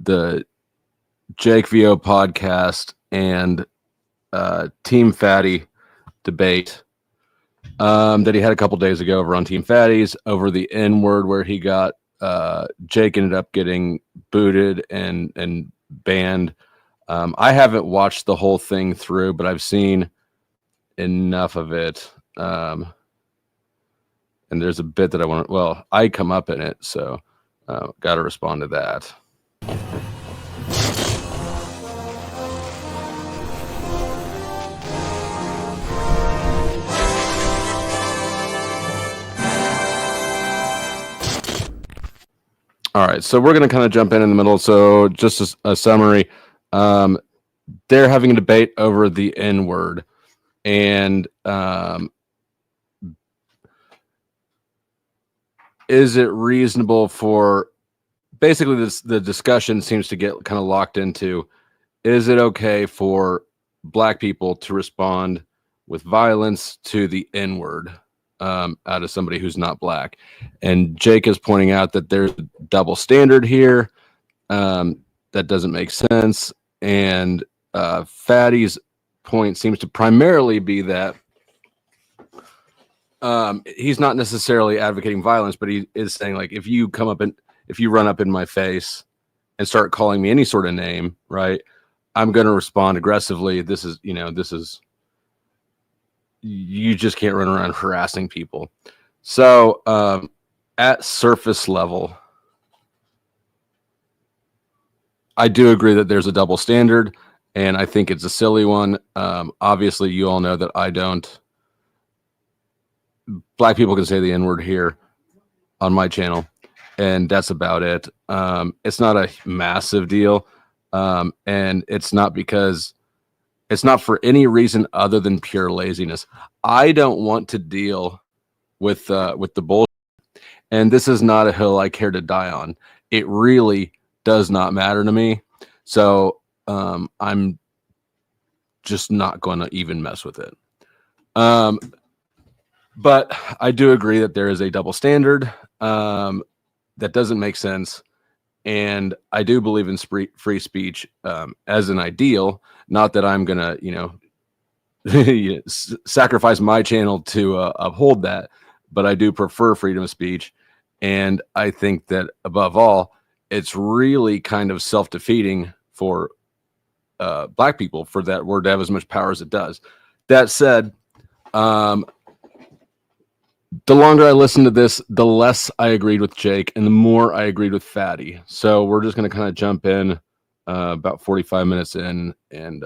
the Jake VO podcast and Team Fatty debate that he had a couple days ago over on Team Fatties over the N-word, where he got Jake ended up getting booted and banned. I haven't watched the whole thing through, but I've seen enough of it. And there's a bit that I want to, well, I come up in it, so got to respond to that. All right, so we're going to kind of jump in the middle. So just a summary. They're having a debate over the N-word. And is it reasonable for, basically the discussion seems to get kind of locked into, is it okay for Black people to respond with violence to the N-word out of somebody who's not Black? And Jake is pointing out that there's a double standard here. That doesn't make sense. And Fatty's point seems to primarily be that he's not necessarily advocating violence, but he is saying, like, if you run up in my face and start calling me any sort of name, right, I'm going to respond aggressively. You just can't run around harassing people. So at surface level, I do agree that there's a double standard, and I think it's a silly one. Obviously, you all know that I don't. Black people can say the N-word here on my channel, and that's about it. It's not a massive deal, and it's not for any reason other than pure laziness. I don't want to deal with the bullshit, and this is not a hill I care to die on. It really does not matter to me, so I'm just not going to even mess with it. But I do agree that there is a double standard that doesn't make sense. And I do believe in free speech as an ideal. Not that I'm going to, sacrifice my channel to uphold that. But I do prefer freedom of speech. And I think that above all, it's really kind of self-defeating for Black people for that word to have as much power as it does. That said, the longer I listened to this, the less I agreed with Jake and the more I agreed with Fatty. So we're just going to kind of jump in about 45 minutes in, and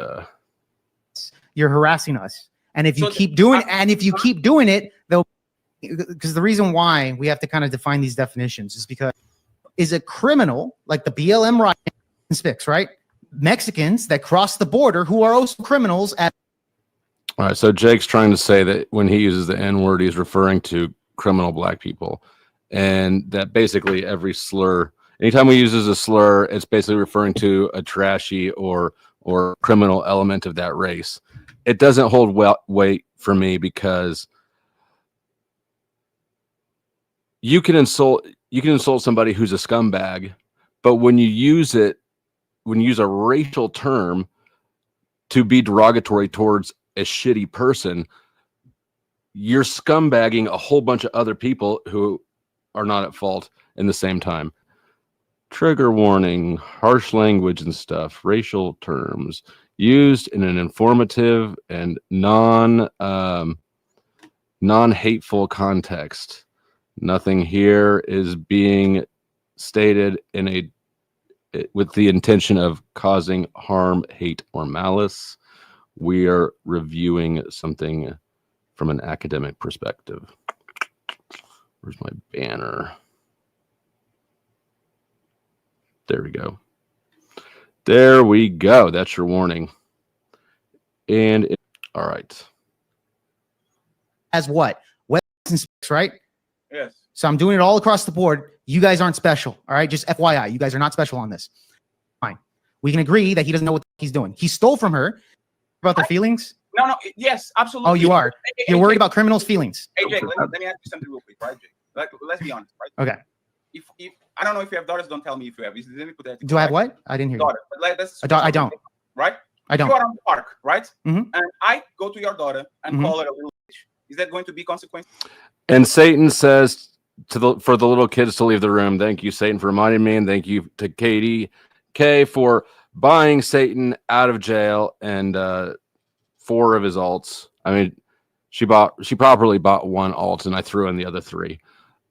you're harassing us. And if you keep doing it, they'll, because the reason why we have to kind of define these definitions is because is a criminal like the BLM riot right? Mexicans that cross the border who are also criminals at. All right, so Jake's trying to say that when he uses the N-word, he's referring to criminal Black people, and that basically every slur, anytime he uses a slur, it's basically referring to a trashy or criminal element of that race. It doesn't hold weight for me because you can insult somebody who's a scumbag, but when you use a racial term to be derogatory towards a shitty person, you're scumbagging a whole bunch of other people who are not at fault in the same time. Trigger warning, harsh language and stuff, racial terms used in an informative and non-hateful context. Nothing here is being stated with the intention of causing harm, hate, or malice. We are reviewing something from an academic perspective. Where's my banner? There we go. There we go. That's your warning. And all right. As what? Weapons, right? Yes. So I'm doing it all across the board. You guys aren't special. All right. Just FYI, you guys are not special on this. Fine. We can agree that he doesn't know what he's doing. He stole from her. About their feelings? No, yes, absolutely. Oh, you are. You're worried about criminals' feelings. Hey, Jake, let me ask you something real quick, right, Jake? Let's be honest, right? Okay. if I don't know if you have daughters, don't tell me if you have. Let me put that. Do I have what? I didn't hear daughter, but like, I don't. Right? I don't. You are on the park, right? Mhm. And I go to your daughter and Mhm. call her a little bitch. Is that going to be consequence? And Satan says for the little kids to leave the room. Thank you, Satan, for reminding me, and thank you to Katie K for buying Satan out of jail and 4 of his alts. I mean, she properly bought 1 alt, and I threw in the other 3.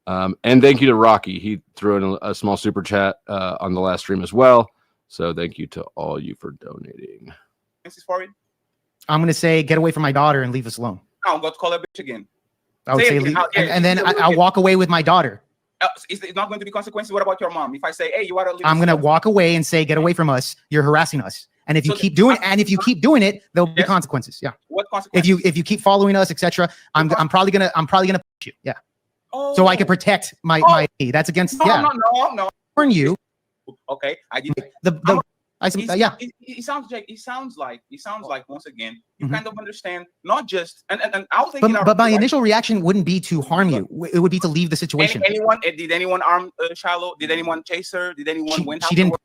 And thank you to Rocky. He threw in a small super chat on the last stream as well. So thank you to all you for donating. For it? I'm going to say, get away from my daughter and leave us alone. I'm going to call her bitch again. I would say, leave, and then I'll walk away with my daughter. It's not going to be consequences. What about your mom? If I say, hey, you are a I'm going to walk away and say, get away from us. You're harassing us. And if you keep doing it, there'll be consequences. Yeah. What consequences? If you keep following us, etc., I'm probably gonna push you. Yeah. Oh. So I can protect my that's against no. Warn you. Okay. I did. It sounds like once again you kind of understand not just and I'll take but my initial reaction wouldn't be to harm you. It would be to leave the situation. Did anyone harm Shiloh? Did anyone chase her? Did anyone went out? She didn't.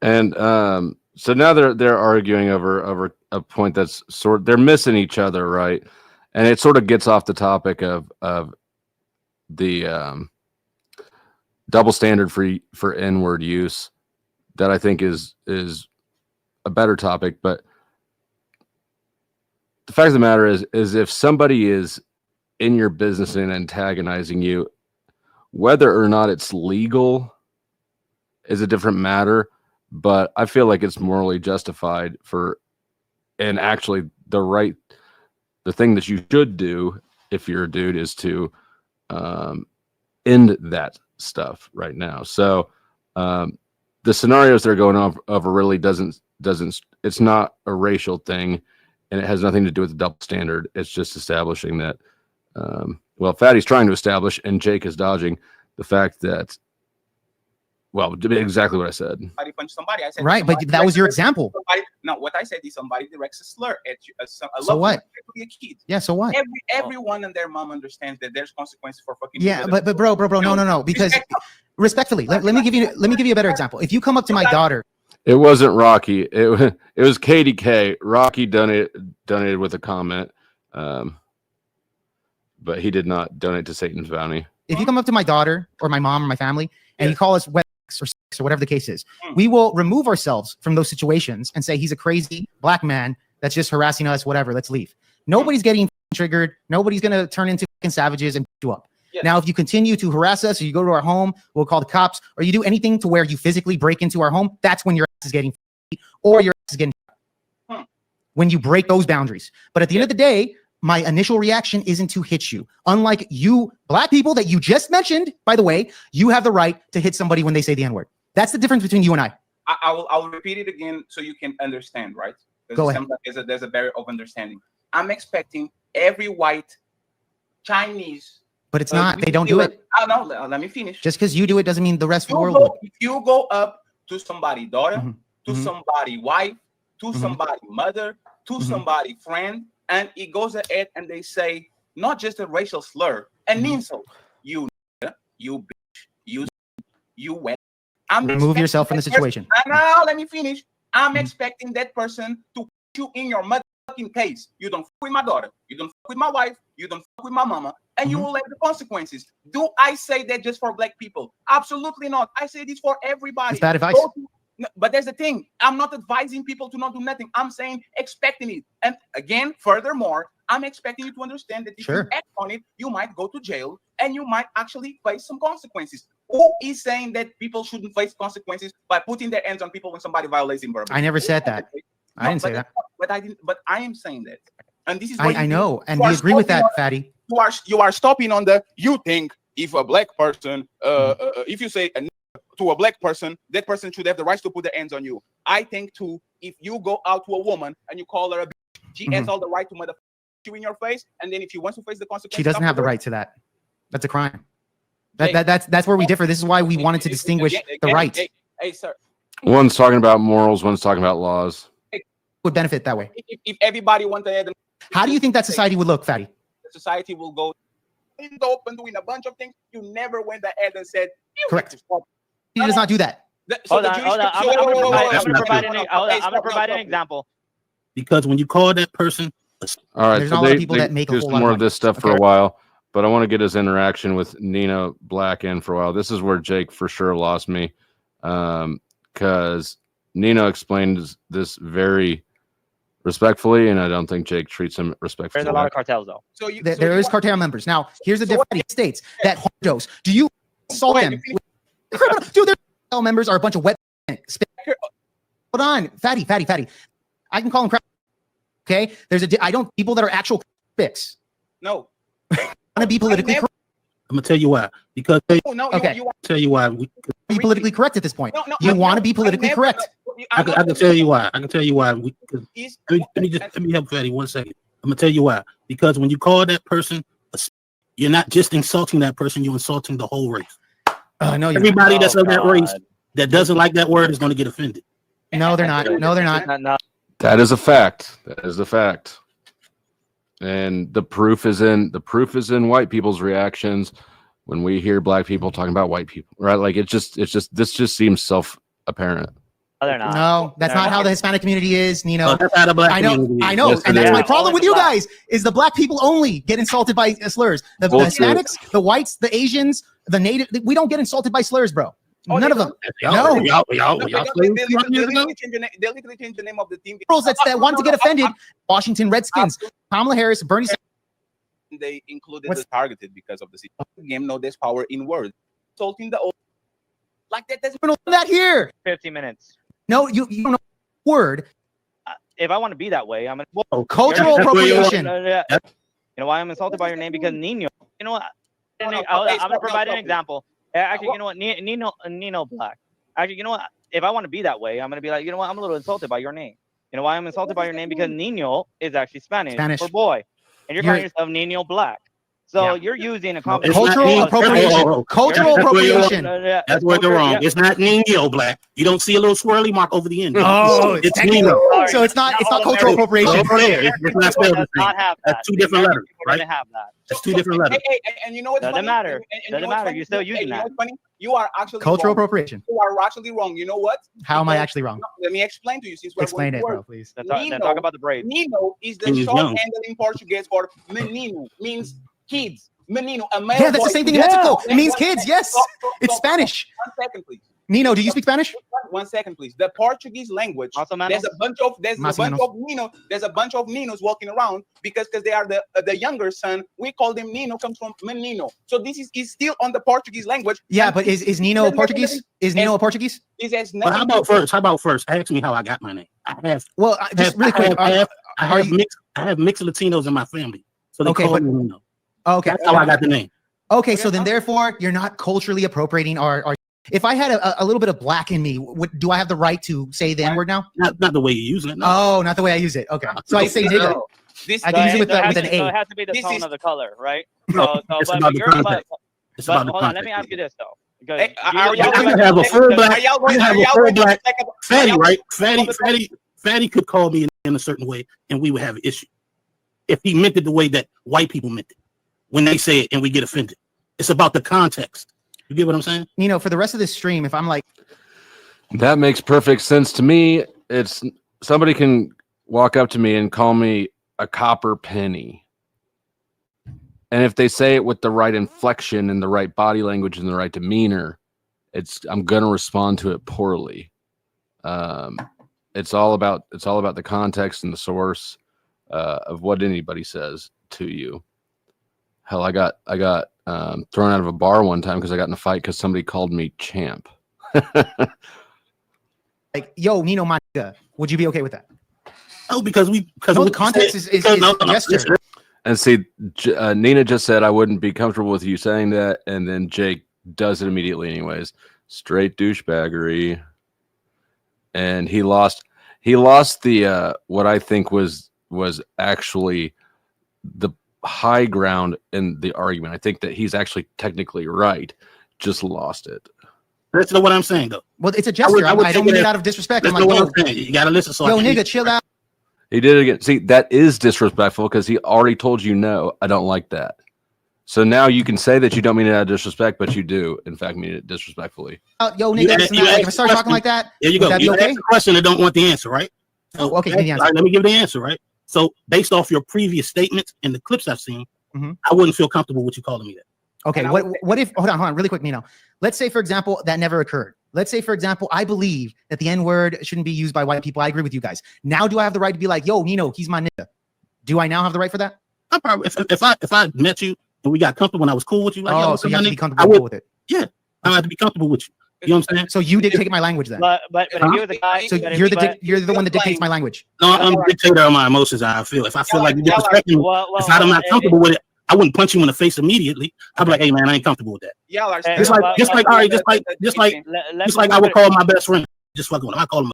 And so now they're arguing over a point that's they're missing each other, right? And it sort of gets off the topic of the double standard for N-word use that I think is a better topic. But the fact of the matter is if somebody is in your business and antagonizing you, whether or not it's legal is a different matter. But I feel like it's morally justified and actually the thing that you should do if you're a dude is to end that stuff right now. So the scenarios they're going over really doesn't it's not a racial thing, and it has nothing to do with the double standard. It's just establishing that Fatty's trying to establish and Jake is dodging the fact that exactly what I said. Somebody punched somebody. I said right, but that was your example. No, what I said is somebody directs a slur at you. So what? A kid. Yeah, so what? Everyone and their mom understands that there's consequences for fucking. Yeah, but bro, no. Because respectfully, let me give you a better example. If you come up to my daughter, it wasn't Rocky. It was Katie K. Rocky donated with a comment, but he did not donate to Satan's bounty. If you come up to my daughter or my mom or my family and you call us or whatever the case is, we will remove ourselves from those situations and say he's a crazy black man that's just harassing us, whatever, let's leave. Nobody's getting triggered. Nobody's going to turn into savages and beat you up. Yes. Now, if you continue to harass us or you go to our home, we'll call the cops, or you do anything to where you physically break into our home, that's when your ass is getting or your ass is getting when you break those boundaries. But at the end of the day, my initial reaction isn't to hit you. Unlike you black people that you just mentioned, by the way, you have the right to hit somebody when they say the N-word. That's the difference between you and I. I'll repeat it again so you can understand, right? Go ahead. There's a barrier of understanding. I'm expecting every white Chinese. But it's not. They don't do it. Oh, no, let me finish. Just because you do it doesn't mean the rest of the world will. If you go up to somebody's daughter, to somebody's wife, to somebody's mother, to somebody's friend, and it goes ahead and they say not just a racial slur, an insult. You bitch, you wet. Remove yourself from the situation. Now let me finish. I'm expecting that person to put you in your motherfucking case. You don't fuck with my daughter. You don't fuck with my wife. You don't fuck with my mama. And you will have the consequences. Do I say that just for black people? Absolutely not. I say this for everybody. It's bad advice. But there's the thing. I'm not advising people to not do nothing. I'm saying expecting it. And again, furthermore, I'm expecting you to understand that if you act on it, you might go to jail and you might actually face some consequences. Who is saying that people shouldn't face consequences by putting their hands on people when somebody violates in verbal? I never said that. I didn't say that. But I am saying that. And this is I know. And we agree with that, Fatty. You are stopping on the you think if a black person if you say to a black person, that person should have the right to put their hands on you. I think too, if you go out to a woman and you call her a bitch, she has all the right to mother you in your face, and then if you want to face the consequences, she doesn't have the right to that. That's a crime. That's where we differ. This is why we wanted to distinguish the rights. Hey, sir. One's talking about morals, one's talking about laws. Would benefit that way. If everybody wants to add, how do you think that society would look, Fatty? The society will go. open, doing a bunch of things. You never went ahead and said, correct. He does not do that. Hold on. I'm going to provide an example. Because when you call that person, all right, there's not a lot of people that make a whole lot more of of this stuff for a while, but I want to get his interaction with Nino Black in for a while. This is where Jake for sure lost me, because Nino explained this very respectfully, and I don't think Jake treats him respectfully. There's a lot of cartels, though. So there is cartel members. Now, here's the difference. It states that dose. Do you assault them? Dude, their cartel members are a bunch of wet. Hold on, fatty. I can call them crap. Okay, I don't people that are actual fix. No, I want to be politically correct. I'm gonna tell you why. Because okay, tell you why. Be politically correct at this point. You want to be politically correct. I can tell you why. I can tell you why. Let me help Fatty 1 second. I'm gonna tell you why. Because when you call that person, you're not just insulting that person. You're insulting the whole race. No, everybody that's of that race that doesn't like that word is going to get offended. No, they're not. No, they're not. That is a fact. That is a fact. And the proof is in white people's reactions when we hear black people talking about white people, right? Like this just seems self-apparent. No, they're not. No, that's not how the Hispanic community is, Nino. That's how the black I know, Yes, and that's is. my problem with you guys is the black people only get insulted by slurs. The Hispanics, the whites, the Asians, the native, we don't get insulted by slurs, bro. None of them. No. They literally changed the name of the team. That want to get offended. Washington Redskins, Kamala Harris, Bernie Sanders. They included the targeted because of the game. No, there's power in words. Insulting the old like that. That's that here. 15 minutes. No, you don't know the word. If I want to be that way, I'm gonna cultural appropriation. You know why I'm insulted by your name? Because Nino. You know what? I'm gonna provide an example. Actually, you know what? Nino Black. Actually, you know what? If I want to be that way, I'm gonna be like, you know what? I'm a little insulted by your name. You know why I'm insulted by your name? Because Nino is actually Spanish for boy, and you're calling yourself Nino Black. So you're using a cultural appropriation. Cultural appropriation. That's where they're wrong. It's not Nino Black. You don't see a little swirly mark over the end. Oh, it's Nino. So it's not cultural appropriation. It's not spelled the same. That's two different letters, right? That's two different letters. And you know what's doesn't matter. Doesn't matter. You're still using that. You are actually cultural appropriation. You are actually wrong. You know what? How am I actually wrong? Let me explain to you. Since we're explain it, bro, please. Then talk about the Braves. Nino is the short handle in Portuguese for menino, means kids. Menino, a male. Yeah, that's the same thing in Mexico. It means kids. Yes, it's Spanish. 1 second, please. Nino, do you speak Spanish? 1 second, please. The Portuguese language. There's a bunch of Nino. There's a bunch of Ninos walking around because they are the younger son. We call them Nino. Comes from menino. So this is still on the Portuguese language. Yeah, but is Nino Portuguese? Is Nino a Portuguese? Well, how about first? Ask me how I got my name. I have mixed Latinos in my family, so they call me Nino. Okay, that's how I got the name. Okay, so then therefore you're not culturally appropriating our. If I had a little bit of black in me, do I have the right to say the N-word now? Not the way you're using it. No. Oh, not the way I use it. Okay, so I say nigga. I can use it with an A. So it has to be the tone of the color, right? No, it's about the context. But hold on, let me ask you this though. You have a full black Fatty, right? Fatty could call me in a certain way, and we would have an issue if he meant it the way that white people meant it when they say it, and we get offended. It's about the context. You get what I'm saying? You know, for the rest of this stream, if I'm like, that makes perfect sense to me. It's somebody can walk up to me and call me a copper penny. And if they say it with the right inflection and the right body language and the right demeanor, I'm going to respond to it poorly. It's all about the context and the source of what anybody says to you. Hell, I got thrown out of a bar one time because I got in a fight because somebody called me champ. Like, yo, Nino, my nigga, would you be okay with that? Oh, because the context is gesture. And see, Nina just said I wouldn't be comfortable with you saying that, and then Jake does it immediately anyways. Straight douchebaggery. And he lost the what I think was actually the high ground in the argument. I think that he's actually technically right, just lost it. That's not what I'm saying, though. Well, it's a gesture. I don't mean it out of disrespect. That's not what I'm saying. You gotta listen. So yo, nigga, chill out. He did it again. See, that is disrespectful because he already told you no. I don't like that. So now you can say that you don't mean it out of disrespect, but you do, in fact, mean it disrespectfully. Yo, nigga, if I start talking like that, there you go. Would that You be okay? ask a question and don't want the answer, right? So, okay, give me the answer. Right, let me give the answer, right? So based off your previous statements and the clips I've seen, I wouldn't feel comfortable with you calling me that. Okay, what if, hold on, really quick, Nino. Let's say, for example, that never occurred. Let's say, for example, I believe that the N-word shouldn't be used by white people. I agree with you guys. Now, do I have the right to be like, yo, Nino, he's my nigga? Do I now have the right for that? I probably, if I met you and we got comfortable and I was cool with you, like, so you have to be comfortable with it. Yeah, I have to be comfortable with you. You know what I'm saying? So you dictate my language then. But if you're the guy, so you're the one that dictates my language. No, I'm the dictator of my emotions. How I feel. If I feel like you're disrespecting me, if I'm not comfortable with it, I wouldn't punch you in the face immediately. I'd be like, hey man, I ain't comfortable with that. Yeah, like just like I would call my best friend. Just fucking with him. I call him.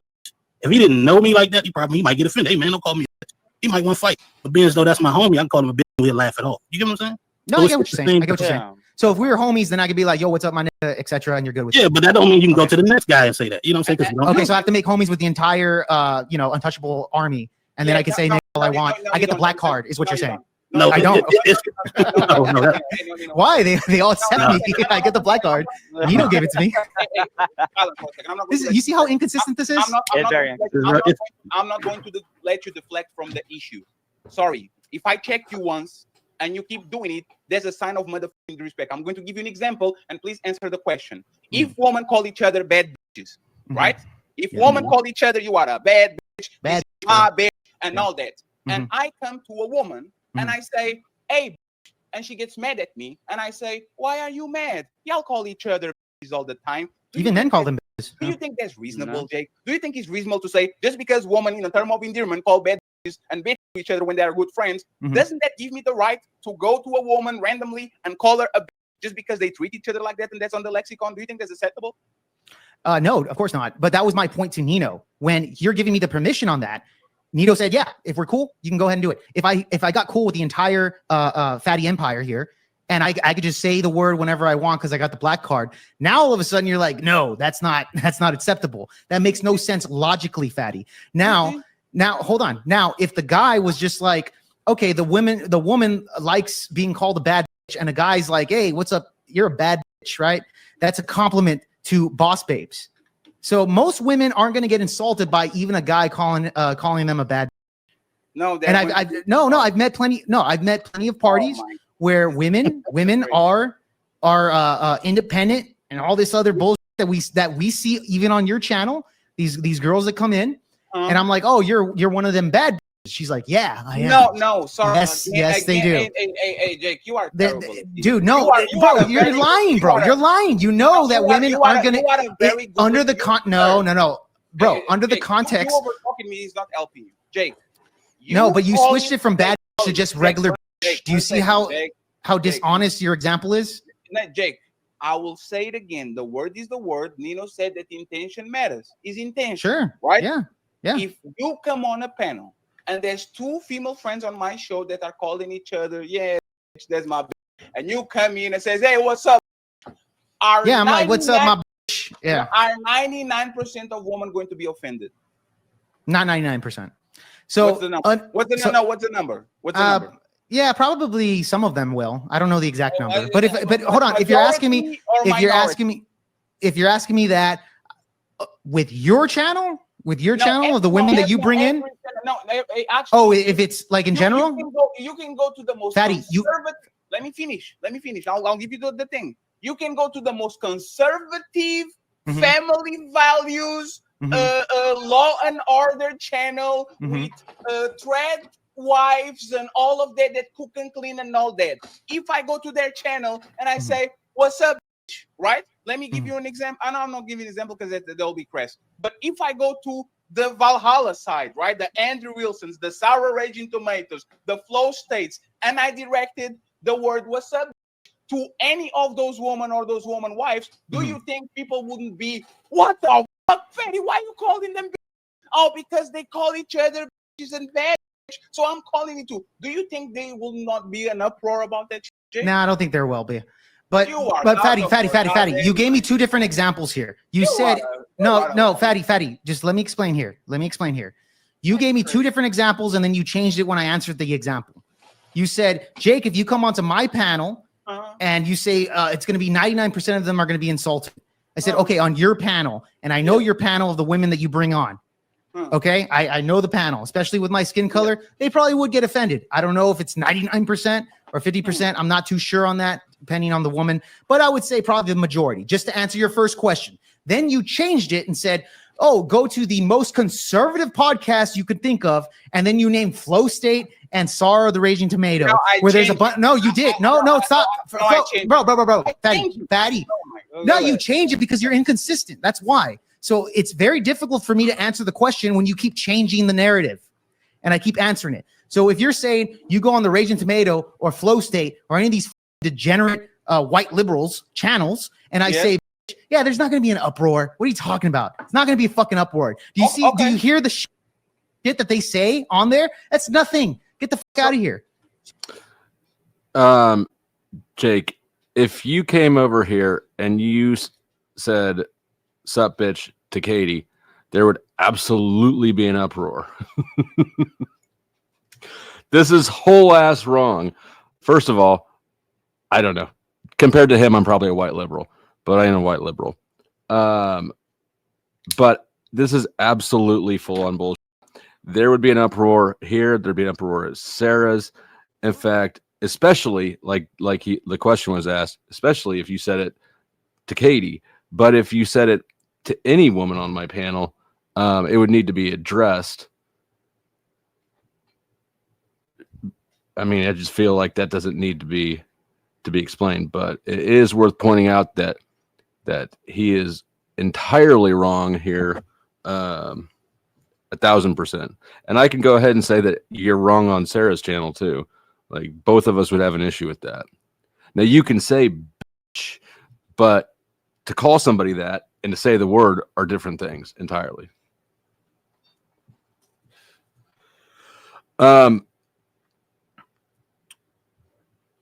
If he didn't know me like that, he might get offended. Hey man, don't call me that. He might want to fight. But being as though that's my homie, I can call him a bitch and he'll laugh it off. You get what I'm saying? No, I get what you're saying. I get what you're saying. So if we were homies, then I could be like, yo, what's up, my nigga, etc., and you're good with it. Yeah, but that don't mean you can go to the next guy and say that. You know what I'm saying? Okay, so I have to make homies with the entire, untouchable army, and then I can say all I want. I get the black card, is what you're saying. No, I don't. No. Why? They all accept me. I get the black card. Nino gave it to me. You see how inconsistent this is? I'm not going to let you deflect from the issue. Sorry. If I checked you once and you keep doing it, there's a sign of motherfucking respect. I'm going to give you an example, and please answer the question. If women call each other bad bitches, right? If women call each other, you are a bad bitch, bitch, and all that. And I come to a woman and I say, hey, bitch, and she gets mad at me, and I say, why are you mad? Y'all call each other bitches all the time. Even then call them bitches. Do you think that's reasonable, Jake? Do you think it's reasonable to say, just because women in a term of endearment call bad bitches and bitch to each other when they are good friends, doesn't that give me the right to go to a woman randomly and call her a bitch just because they treat each other like that and that's on the lexicon? Do you think that's acceptable? No, of course not. But that was my point to Nino. When you're giving me the permission on that, Nino said, yeah, if we're cool, you can go ahead and do it. If I got cool with the entire fatty empire here, and I could just say the word whenever I want because I got the black card, now all of a sudden you're like, no, that's not acceptable. That makes no sense logically, fatty. Now hold on. Now, if the guy was just like, okay, the woman likes being called a bad bitch, and a guy's like, hey, what's up? You're a bad bitch, right? That's a compliment to boss babes. So most women aren't going to get insulted by even a guy calling them a bad. No, and I've met plenty. No, I've met plenty of parties where women are independent and all this other bullshit that we see even on your channel. These girls that come in, and I'm like, oh, you're one of them bad. She's like, yeah, I am. No, sorry. Yes, they do. Hey, Jake, you are terrible. Dude, no, you're lying, bro. You're lying. You know that women aren't gonna under the bro. Under the context. You over-talking me is not helping you, Jake. No, but you switched it from bad to just regular. Do you see how dishonest your example is? Jake, I will say it again. The word is the word. Nino said that intention matters. Is intention. Sure. Right? Yeah. If you come on a panel and there's two female friends on my show that are calling each other, yeah, that's my bitch, and you come in and says, hey, what's up? I'm like, what's up, my bitch? Yeah. Are 99% of women going to be offended? Not 99%. So what's the number? What's the number? Yeah, probably some of them will. I don't know the exact number, but hold on. If you're asking me that with your channel, of the women that you bring in. Actually, if it's like in general, you can go to the most fatty. Let me finish. I'll give you the thing. You can go to the most conservative family values, law and order channel with thread wives and all of that cook and clean and all that. If I go to their channel and I say, what's up, bitch? Right? Let me give you an example. I know I'm not giving an example because they'll be crass. But if I go to the Valhalla side, right? The Andrew Wilsons, the Sour Raging Tomatoes, the Flow States, and I directed the word what's up to any of those women or those woman wives, do you think people wouldn't be, what the fuck, Fatty? Why are you calling them bitch? Oh, because they call each other bitches and bad bitch. So I'm calling it too. Do you think they will not be an uproar about that shit? No, I don't think there will be. But Fatty, you gave me two different examples here. You said, no, Fatty, just let me explain here. You gave me two different examples, and then you changed it when I answered the example. You said, Jake, if you come onto my panel and you say it's going to be 99% of them are going to be insulted. I said, okay, on your panel, and I know your panel of the women that you bring on. Okay, I know the panel, especially with my skin color. They probably would get offended. I don't know if it's 99% or 50%. I'm not too sure on that, depending on the woman. But I would say probably the majority, just to answer your first question. Then you changed it and said, oh, go to the most conservative podcast you could think of. And then you named Flow State and Sorrow the Raging Tomato, where there's a bunch. No, you did. No, stop. Bro. Fatty. No, you change it because you're inconsistent. That's why. So it's very difficult for me to answer the question when you keep changing the narrative and I keep answering it. So if you're saying you go on the Raging Tomato or Flow State or any of these degenerate white liberals channels, and I say, yeah, there's not going to be an uproar. What are you talking about? It's not going to be a fucking uproar. Do you see? Okay. Do you hear the shit that they say on there? That's nothing. Get the fuck out of here. Jake, if you came over here and you said, "Sup, bitch," to Katie, there would absolutely be an uproar. This is whole ass wrong. First of all, I don't know. Compared to him, I'm probably a white liberal, but I ain't a white liberal. But this is absolutely full on bullshit. There would be an uproar here. There'd be an uproar at Sarah's. In fact, especially the question was asked, especially if you said it to Katie. But if you said it to any woman on my panel, it would need to be addressed. I mean, I just feel like that doesn't need to be explained, but it is worth pointing out that he is entirely wrong here, 1,000%. And I can go ahead and say that you're wrong on Sarah's channel too. Like, both of us would have an issue with that. Now you can say bitch, but to call somebody that and to say the word are different things entirely.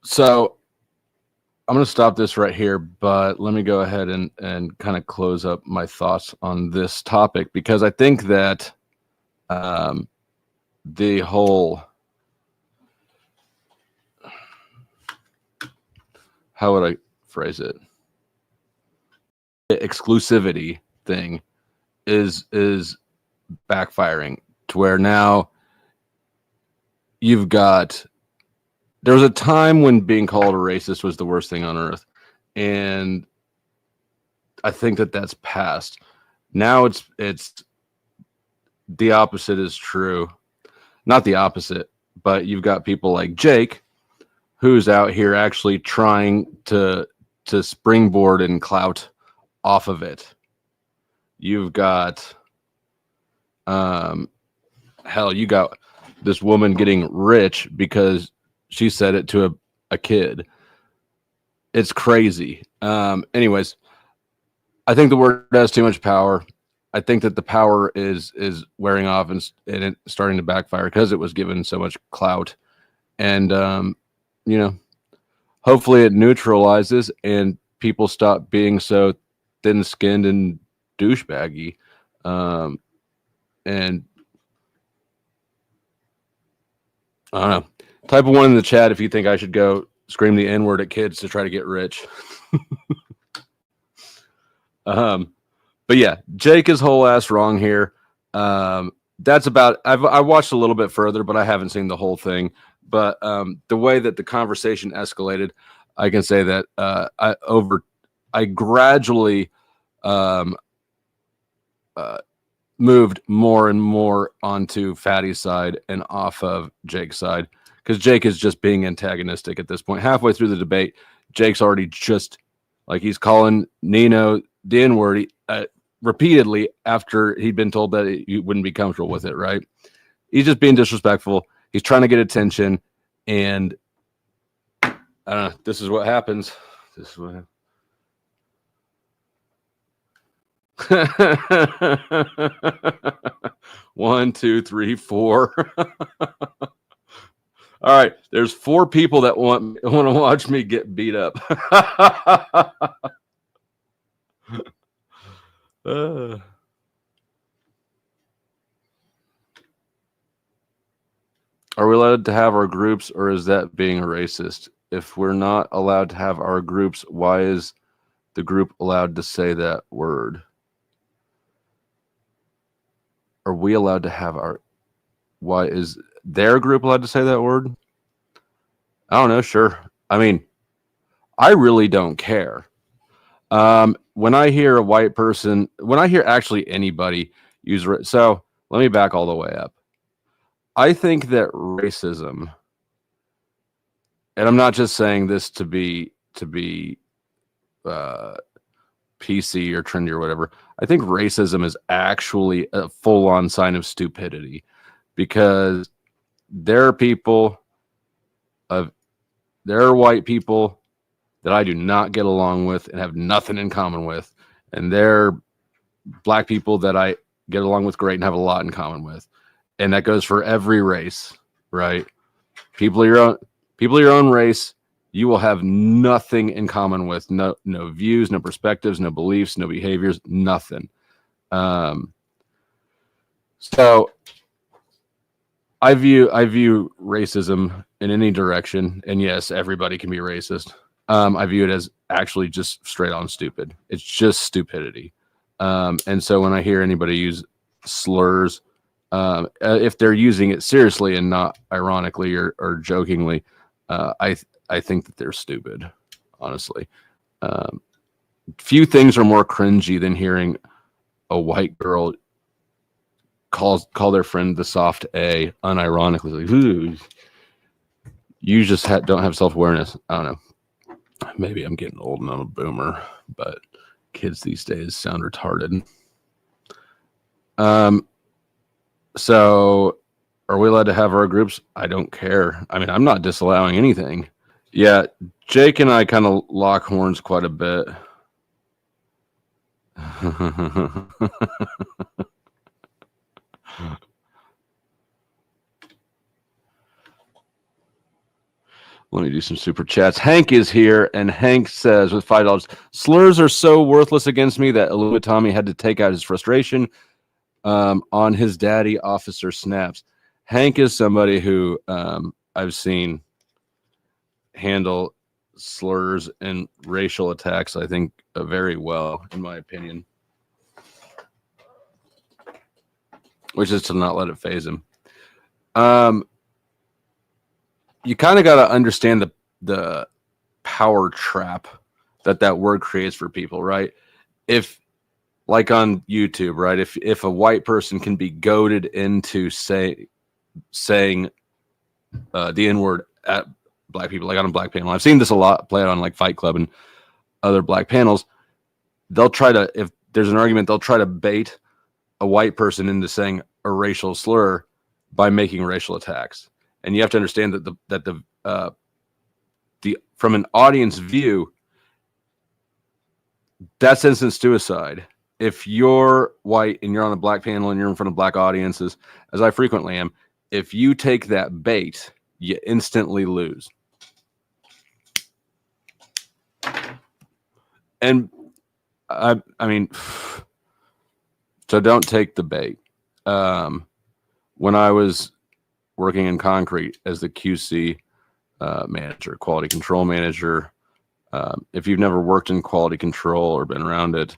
So I'm going to stop this right here, but let me go ahead and kind of close up my thoughts on this topic, because I think that the whole, how would I phrase it? Exclusivity thing is backfiring to where now you've got, there was a time when being called a racist was the worst thing on earth, and I think that that's past. Now it's the opposite is true. Not the opposite, but you've got people like Jake who's out here actually trying to springboard and clout off of it. You've got hell, you got this woman getting rich because she said it to a kid. It's crazy. Anyways, I think the word has too much power. I think that the power is wearing off and it's starting to backfire because it was given so much clout. And, hopefully it neutralizes and people stop being so thin-skinned and douchebaggy. And I don't know. Type of one in the chat if you think I should go scream the N-word at kids to try to get rich. But yeah, Jake is whole ass wrong here. That's about, I watched a little bit further, but I haven't seen the whole thing. But the way that the conversation escalated, I can say that I gradually moved more and more onto Fatty's side and off of Jake's side, because Jake is just being antagonistic at this point. Halfway through the debate, Jake's already just like, he's calling Nino the N-word repeatedly after he'd been told that he wouldn't be comfortable with it, right? He's just being disrespectful. He's trying to get attention, and I don't know. This is what happens. This is what happens. 1, 2, 3, 4. All right, there's 4 people that want to watch me get beat up. Are we allowed to have our groups, or is that being a racist? if we're not allowed to have our groups, why is the group allowed to say that word? Are we allowed to have our, why is their group allowed to say that word? I don't know. Sure. I mean, I really don't care. When I hear a white person, when I hear actually anybody use, so let me back all the way up. I think that racism, and I'm not just saying this to be PC or trendy or whatever. I think racism is actually a full-on sign of stupidity, because there are white people that I do not get along with and have nothing in common with, and there are black people that I get along with great and have a lot in common with, and that goes for every race, right? People of your own race, you will have nothing in common with. No views, no perspectives, no beliefs, no behaviors, nothing. So I view racism in any direction, and yes, everybody can be racist. I view it as actually just straight on stupid. It's just stupidity. And so when I hear anybody use slurs, if they're using it seriously and not ironically or jokingly, I think that they're stupid, honestly. Few things are more cringy than hearing a white girl call their friend the soft A unironically. Like, ooh, you just don't have self-awareness. I don't know. Maybe I'm getting old and I'm a boomer, but kids these days sound retarded. So are we allowed to have our groups? I don't care. I mean, I'm not disallowing anything. Yeah, Jake and I kind of lock horns quite a bit. Let me do some super chats. Hank is here, and Hank says with $5, slurs are so worthless against me that Tommy had to take out his frustration on his daddy officer snaps. Hank is somebody who I've seen handle slurs and racial attacks, I think, very well, in my opinion, which is to not let it phase him. You kind of got to understand the power trap that word creates for people, right? If, like on YouTube, right? If a white person can be goaded into saying the N-word at black people, like on a black panel, I've seen this a lot play out on like Fight Club and other black panels. They'll try to, if there's an argument, they'll try to bait a white person into saying a racial slur by making racial attacks. And you have to understand that the from an audience view, that's instant suicide. If you're white and you're on a black panel and you're in front of black audiences, as I frequently am, if you take that bait, you instantly lose. And I mean, so don't take the bait. When I was working in concrete as the QC manager, quality control manager, if you've never worked in quality control or been around it,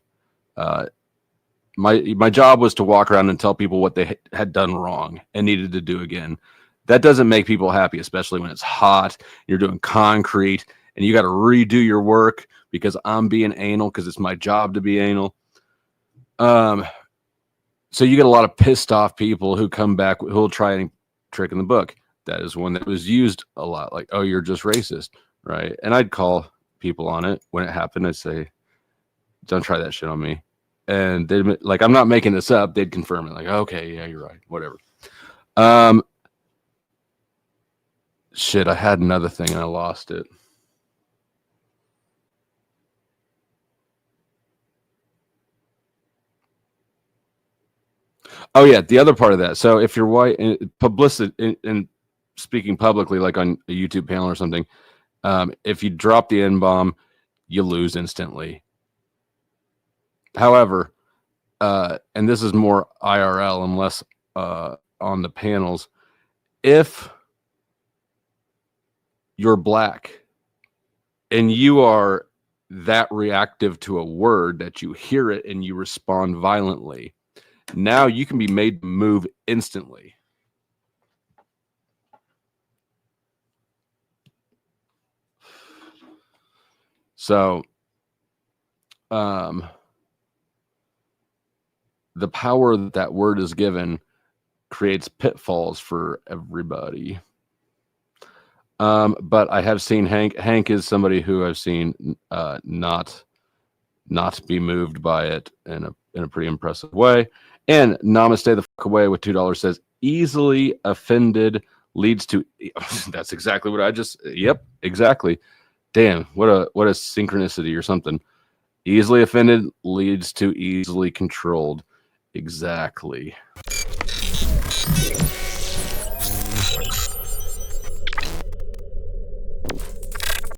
my job was to walk around and tell people what they had done wrong and needed to do again. That doesn't make people happy, especially when it's hot, you're doing concrete, and you got to redo your work because I'm being anal because it's my job to be anal. So you get a lot of pissed off people who come back, who'll try any trick in the book. That is one that was used a lot, like, oh, you're just racist, right? And I'd call people on it when it happened. I'd say, don't try that shit on me. And they'd like, I'm not making this up. They'd confirm it, like, okay, yeah, you're right, whatever. Shit, I had another thing and I lost it. Oh yeah, the other part of that. So if you're white and publicity and speaking publicly, like on a YouTube panel or something, if you drop the N-bomb, you lose instantly. However, and this is more IRL and less on the panels, if you're black and you are that reactive to a word that you hear it and you respond violently, now you can be made to move instantly. So, the power that that word is given creates pitfalls for everybody. But I have seen Hank. Hank is somebody who I've seen not be moved by it in a pretty impressive way. And Namaste the fuck away with $2 says easily offended leads to. That's exactly what I just. Yep, exactly. Damn, what a synchronicity or something. Easily offended leads to easily controlled. Exactly.